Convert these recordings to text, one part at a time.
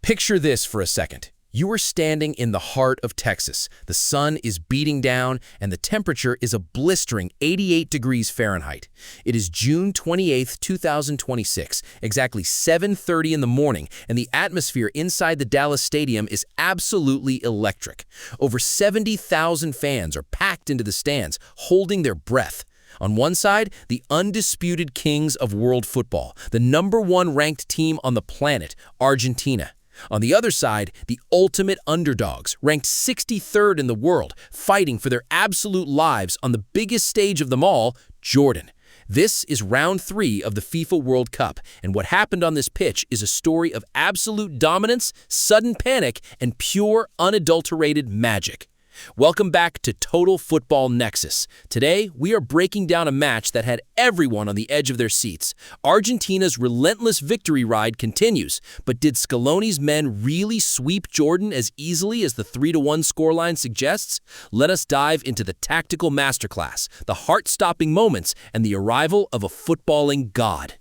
Picture this for a second. You are standing in the heart of Texas. The sun is beating down and the temperature is a blistering 88 degrees Fahrenheit. It is June 28, 2026, exactly 7:30 in the morning, and the atmosphere inside the Dallas Stadium is absolutely electric. Over 70,000 fans are packed into the stands, holding their breath. On one side, the undisputed kings of world football, the #1 ranked team on the planet, Argentina. On the other side, the ultimate underdogs, ranked 63rd in the world, fighting for their absolute lives on the biggest stage of them all, Jordan. This is round 3 of the FIFA World Cup, and what happened on this pitch is a story of absolute dominance, sudden panic, and pure, unadulterated magic. Welcome back to Total Football Nexus. Today, we are breaking down a match that had everyone on the edge of their seats. Argentina's relentless victory ride continues, but did Scaloni's men really sweep Jordan as easily as the 3-1 scoreline suggests? Let us dive into the tactical masterclass, the heart-stopping moments, and the arrival of a footballing god.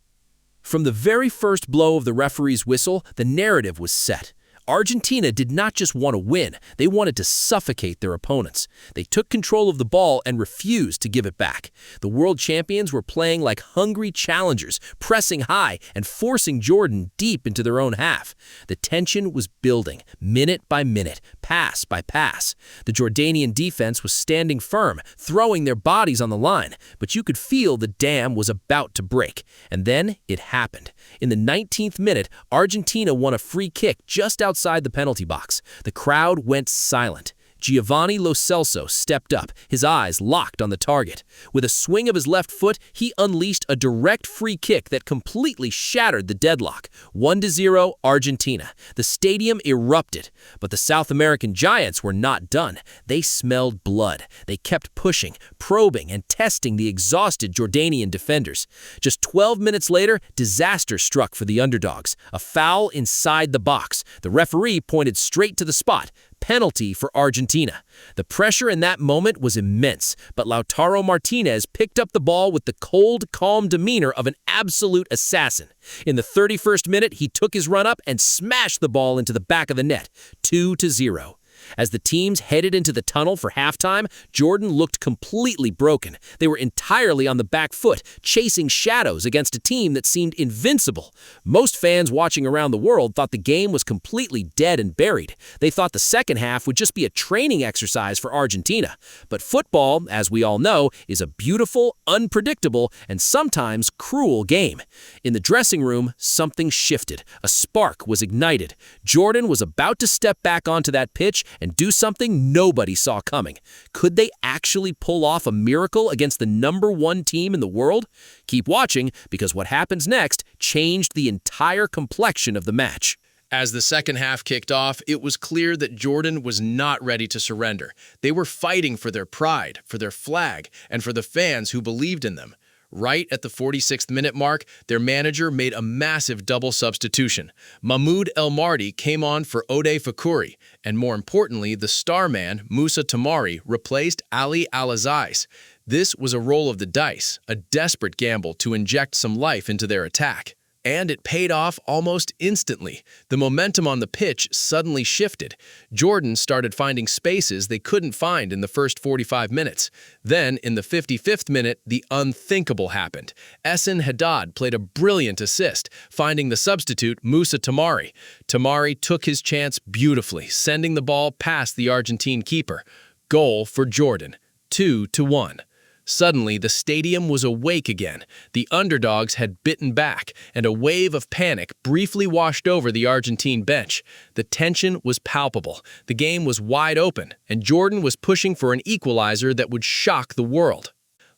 From the very first blow of the referee's whistle, the narrative was set. Argentina did not just want to win, they wanted to suffocate their opponents. They took control of the ball and refused to give it back. The world champions were playing like hungry challengers, pressing high and forcing Jordan deep into their own half. The tension was building, minute by minute, pass by pass. The Jordanian defense was standing firm, throwing their bodies on the line, but you could feel the dam was about to break. And then it happened. In the 19th minute, Argentina won a free kick just outside the penalty box. The crowd went silent. Giovani Lo Celso stepped up, his eyes locked on the target. With a swing of his left foot, he unleashed a direct free kick that completely shattered the deadlock. 1-0 Argentina. The stadium erupted, but the South American giants were not done. They smelled blood. They kept pushing, probing, and testing the exhausted Jordanian defenders. Just 12 minutes later, disaster struck for the underdogs. A foul inside the box. The referee pointed straight to the spot. Penalty for Argentina. The pressure in that moment was immense, but Lautaro Martinez picked up the ball with the cold, calm demeanor of an absolute assassin. In the 31st minute, he took his run up and smashed the ball into the back of the net, 2-0. As the teams headed into the tunnel for halftime, Jordan looked completely broken. They were entirely on the back foot, chasing shadows against a team that seemed invincible. Most fans watching around the world thought the game was completely dead and buried. They thought the second half would just be a training exercise for Argentina. But football, as we all know, is a beautiful, unpredictable, and sometimes cruel game. In the dressing room, something shifted. A spark was ignited. Jordan was about to step back onto that pitch and do something nobody saw coming. Could they actually pull off a miracle against the #1 team in the world? Keep watching, because what happens next changed the entire complexion of the match. As the second half kicked off, it was clear that Jordan was not ready to surrender. They were fighting for their pride, for their flag, and for the fans who believed in them. Right at the 46th minute mark, their manager made a massive double substitution. Mahmoud El Mardi came on for Ode Fakhouri, and more importantly, the star man, Mousa Tamari, replaced Ali Al-Azais. This was a roll of the dice, a desperate gamble to inject some life into their attack. And it paid off almost instantly. The momentum on the pitch suddenly shifted. Jordan started finding spaces they couldn't find in the first 45 minutes. Then, in the 55th minute, the unthinkable happened. Esen Haddad played a brilliant assist, finding the substitute, Mousa Tamari. Tamari took his chance beautifully, sending the ball past the Argentine keeper. Goal for Jordan, 2-1. Suddenly, the stadium was awake again. The underdogs had bitten back, and a wave of panic briefly washed over the Argentine bench. The tension was palpable. The game was wide open, and Jordan was pushing for an equalizer that would shock the world.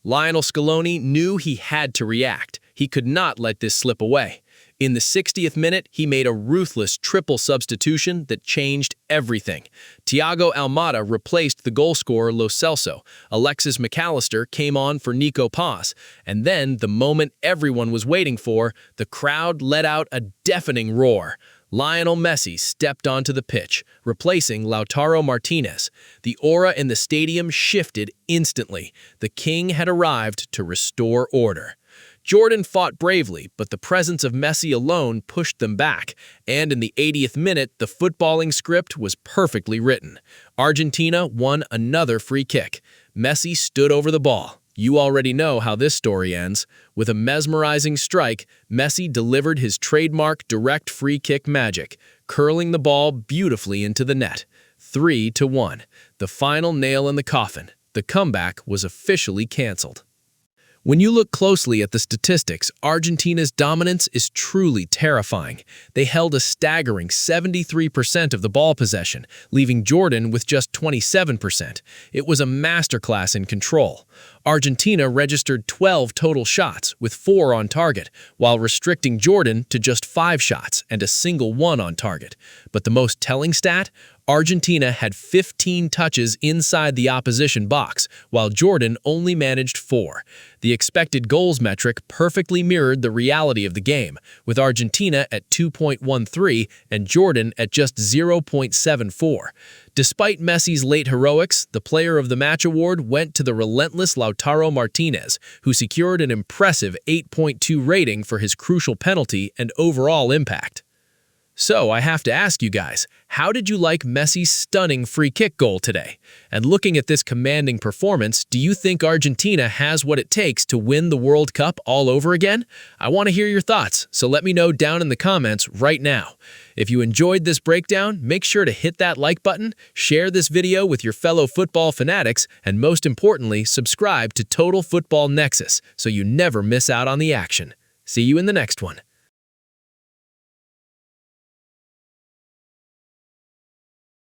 Lionel Scaloni knew he had to react. He could not let this slip away. In the 60th minute, he made a ruthless triple substitution that changed everything. Thiago Almada replaced the goalscorer Lo Celso. Alexis McAllister came on for Nico Paz. And then, the moment everyone was waiting for, the crowd let out a deafening roar. Lionel Messi stepped onto the pitch, replacing Lautaro Martinez. The aura in the stadium shifted instantly. The king had arrived to restore order. Jordan fought bravely, but the presence of Messi alone pushed them back, and in the 80th minute, the footballing script was perfectly written. Argentina won another free kick. Messi stood over the ball. You already know how this story ends. With a mesmerizing strike, Messi delivered his trademark direct free kick magic, curling the ball beautifully into the net. 3-1. The final nail in the coffin. The comeback was officially canceled. When you look closely at the statistics, Argentina's dominance is truly terrifying. They held a staggering 73% of the ball possession, leaving Jordan with just 27%. It was a masterclass in control. Argentina registered 12 total shots, with 4 on target, while restricting Jordan to just 5 shots and a single one on target. But the most telling stat? Argentina had 15 touches inside the opposition box, while Jordan only managed 4. The expected goals metric perfectly mirrored the reality of the game, with Argentina at 2.13 and Jordan at just 0.74. Despite Messi's late heroics, the Player of the Match award went to the relentless Lautaro Martinez, who secured an impressive 8.2 rating for his crucial penalty and overall impact. So I have to ask you guys, how did you like Messi's stunning free kick goal today? And looking at this commanding performance, do you think Argentina has what it takes to win the World Cup all over again? I want to hear your thoughts, so let me know down in the comments right now. If you enjoyed this breakdown, make sure to hit that like button, share this video with your fellow football fanatics, and most importantly, subscribe to Total Football Nexus so you never miss out on the action. See you in the next one.